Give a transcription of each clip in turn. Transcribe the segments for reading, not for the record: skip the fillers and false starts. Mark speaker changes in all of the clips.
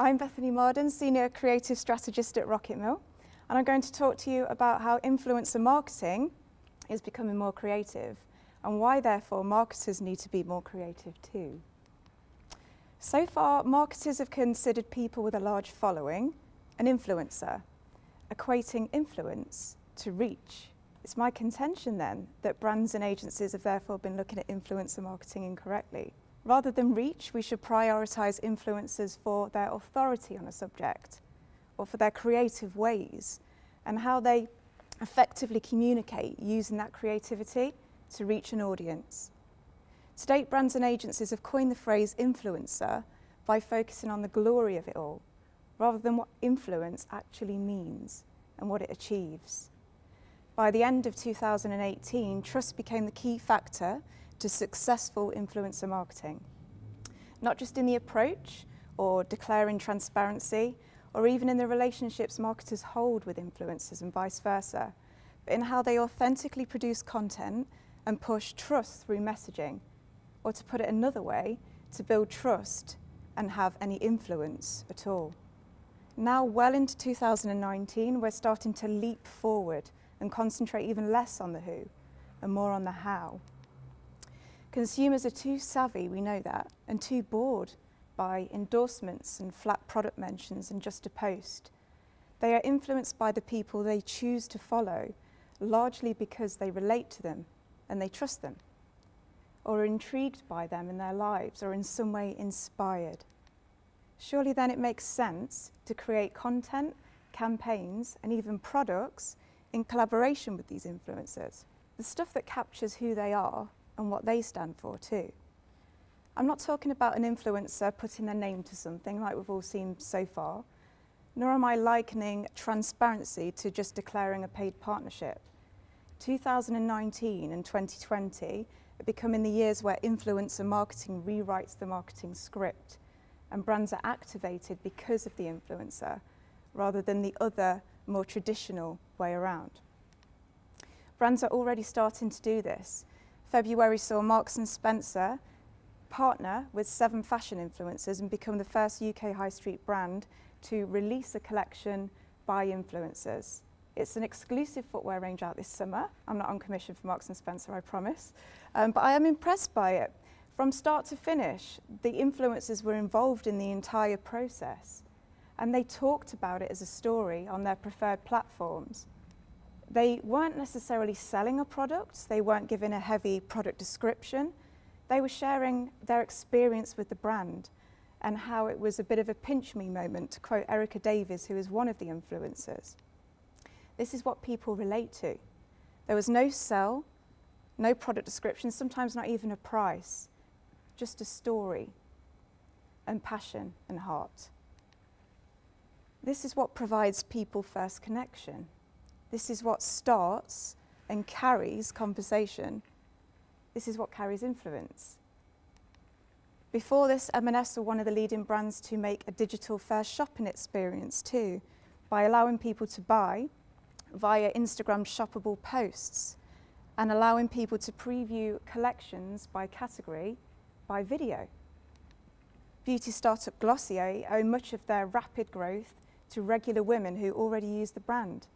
Speaker 1: I'm Beth Mardon, Senior Creative Strategist at RocketMill, and I'm going to talk to you about how influencer marketing is becoming more creative and why, therefore, marketers need to be more creative too. So far, marketers have considered people with a large following an influencer, equating influence to reach. It's my contention then that brands and agencies have therefore been looking at influencer marketing incorrectly. Rather than reach, we should prioritise influencers for their authority on a subject or for their creative ways and how they effectively communicate using that creativity to reach an audience. To date, brands and agencies have coined the phrase influencer by focusing on the glory of it all, rather than what influence actually means and what it achieves. By the end of 2018, trust became the key factor to successful influencer marketing. Not just in the approach or declaring transparency, or even in the relationships marketers hold with influencers and vice versa, but in how they authentically produce content and push trust through messaging, or to put it another way, to build trust and have any influence at all. Now, well into 2019, we're starting to leap forward and concentrate even less on the who and more on the how. Consumers are too savvy, we know that, and too bored by endorsements and flat product mentions and just a post. They are influenced by the people they choose to follow, largely because they relate to them and they trust them, or are intrigued by them in their lives, or in some way inspired. Surely then it makes sense to create content, campaigns, and even products in collaboration with these influencers. The stuff that captures who they are and what they stand for too. I'm not talking about an influencer putting their name to something like we've all seen so far, nor am I likening transparency to just declaring a paid partnership. 2019 and 2020 are becoming the years where influencer marketing rewrites the marketing script, and brands are activated because of the influencer, rather than the other, more traditional way around. Brands are already starting to do this. February saw Marks & Spencer partner with 7 fashion influencers and become the first UK high street brand to release a collection by influencers. It's an exclusive footwear range out this summer. I'm not on commission for Marks & Spencer, I promise. But I am impressed by it. From start to finish, the influencers were involved in the entire process, and they talked about it as a story on their preferred platforms. They weren't necessarily selling a product, they weren't giving a heavy product description, they were sharing their experience with the brand and how it was a bit of a pinch me moment, to quote Erica Davies, who is one of the influencers. This is what people relate to. There was no sell, no product description, sometimes not even a price, just a story and passion and heart. This is what provides people-first connection. This is what starts and carries conversation. This is what carries influence. Before this, M&S were one of the leading brands to make a digital-first shopping experience too, by allowing people to buy via Instagram shoppable posts and allowing people to preview collections by category by video. Beauty startup Glossier owe much of their rapid growth to regular women who already use the brand.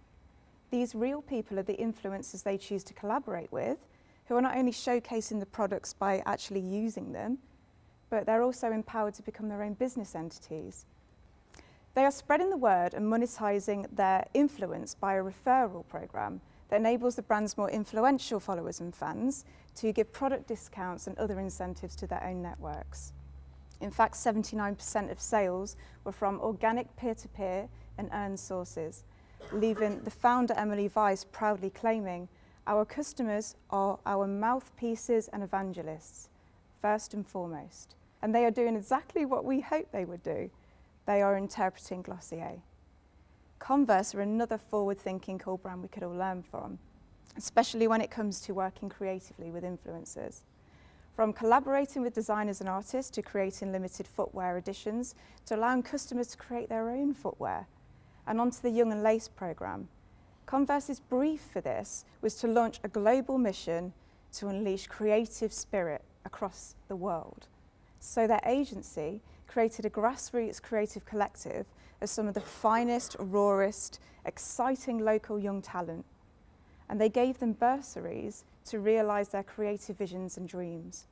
Speaker 1: These real people are the influencers they choose to collaborate with, who are not only showcasing the products by actually using them, but they're also empowered to become their own business entities. They are spreading the word and monetizing their influence by a referral program that enables the brand's more influential followers and fans to give product discounts and other incentives to their own networks. In fact, 79% of sales were from organic peer-to-peer and earned sources, leaving the founder, Emily Weiss, proudly claiming, "Our customers are our mouthpieces and evangelists, first and foremost." And they are doing exactly what we hoped they would do. They are interpreting Glossier. Converse are another forward-thinking cool brand we could all learn from, especially when it comes to working creatively with influencers. From collaborating with designers and artists to creating limited footwear editions to allowing customers to create their own footwear, and onto the Young and Lace programme. Converse's brief for this was to launch a global mission to unleash creative spirit across the world. So their agency created a grassroots creative collective of some of the finest, rawest, exciting local young talent. And they gave them bursaries to realise their creative visions and dreams.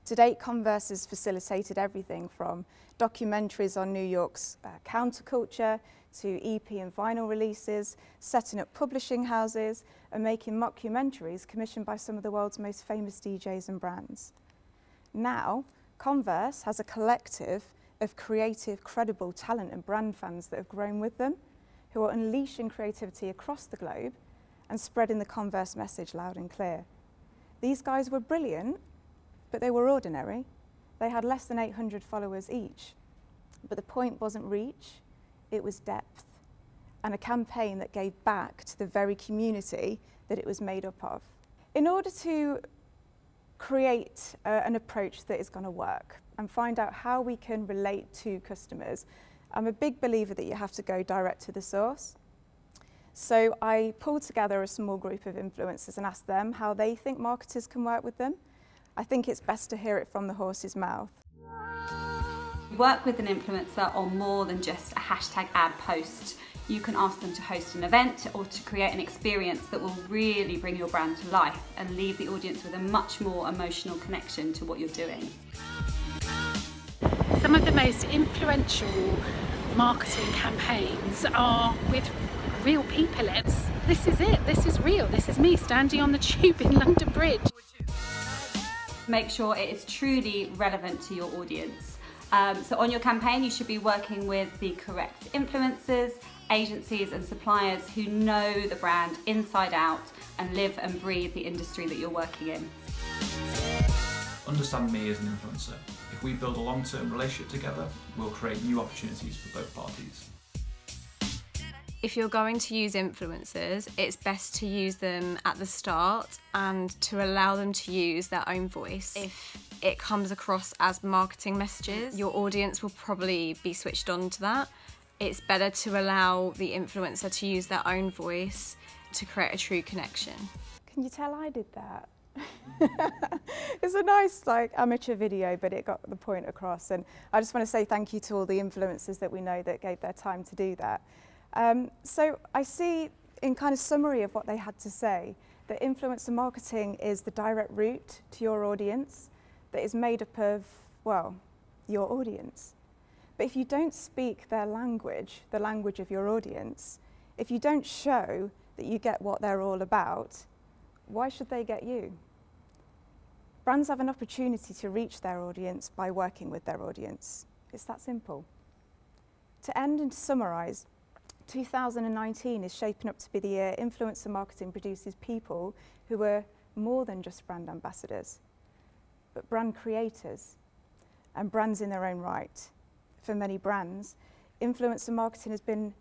Speaker 1: To date, Converse has facilitated everything from documentaries on New York's counterculture to EP and vinyl releases, setting up publishing houses and making mockumentaries commissioned by some of the world's most famous DJs and brands. Now, Converse has a collective of creative, credible talent and brand fans that have grown with them, who are unleashing creativity across the globe and spreading the Converse message loud and clear. These guys were brilliant, but they were ordinary. They had less than 800 followers each. But the point wasn't reach, it was depth, and a campaign that gave back to the very community that it was made up of. In order to create an approach that is going to work and find out how we can relate to customers, I'm a big believer that you have to go direct to the source. So I pulled together a small group of influencers and asked them how they think marketers can work with them. I think it's best to hear it from the horse's mouth.
Speaker 2: Work with an influencer on more than just a hashtag ad post. You can ask them to host an event or to create an experience that will really bring your brand to life and leave the audience with a much more emotional connection to what you're doing.
Speaker 3: Some of the most influential marketing campaigns are with real people. This is it, this is real, this is me standing on the tube in London Bridge.
Speaker 2: Make sure it is truly relevant to your audience. So on your campaign, you should be working with the correct influencers, agencies and suppliers who know the brand inside out and live and breathe the industry that you're working in.
Speaker 4: Understand me as an influencer. If we build a long-term relationship together, we'll create new opportunities for both parties.
Speaker 5: If you're going to use influencers, it's best to use them at the start and to allow them to use their own voice. If it comes across as marketing messages, your audience will probably be switched on to that. It's better to allow the influencer to use their own voice to create a true connection.
Speaker 1: Can you tell I did that? It's a nice amateur video, but it got the point across, and I just want to say thank you to all the influencers that we know that gave their time to do that. So I see, in kind of summary of what they had to say, that influencer marketing is the direct route to your audience that is made up of, well, your audience. But if you don't speak their language, the language of your audience, if you don't show that you get what they're all about, why should they get you? Brands have an opportunity to reach their audience by working with their audience. It's that simple. To end and to summarise, 2019 is shaping up to be the year influencer marketing produces people who are more than just brand ambassadors, but brand creators and brands in their own right. For many brands, influencer marketing has been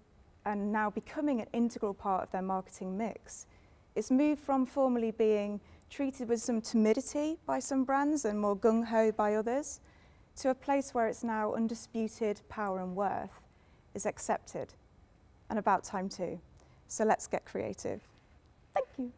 Speaker 1: and now becoming an integral part of their marketing mix. It's moved from formerly being treated with some timidity by some brands and more gung-ho by others, to a place where it's now undisputed power and worth is accepted. And about time too. So let's get creative. Thank you.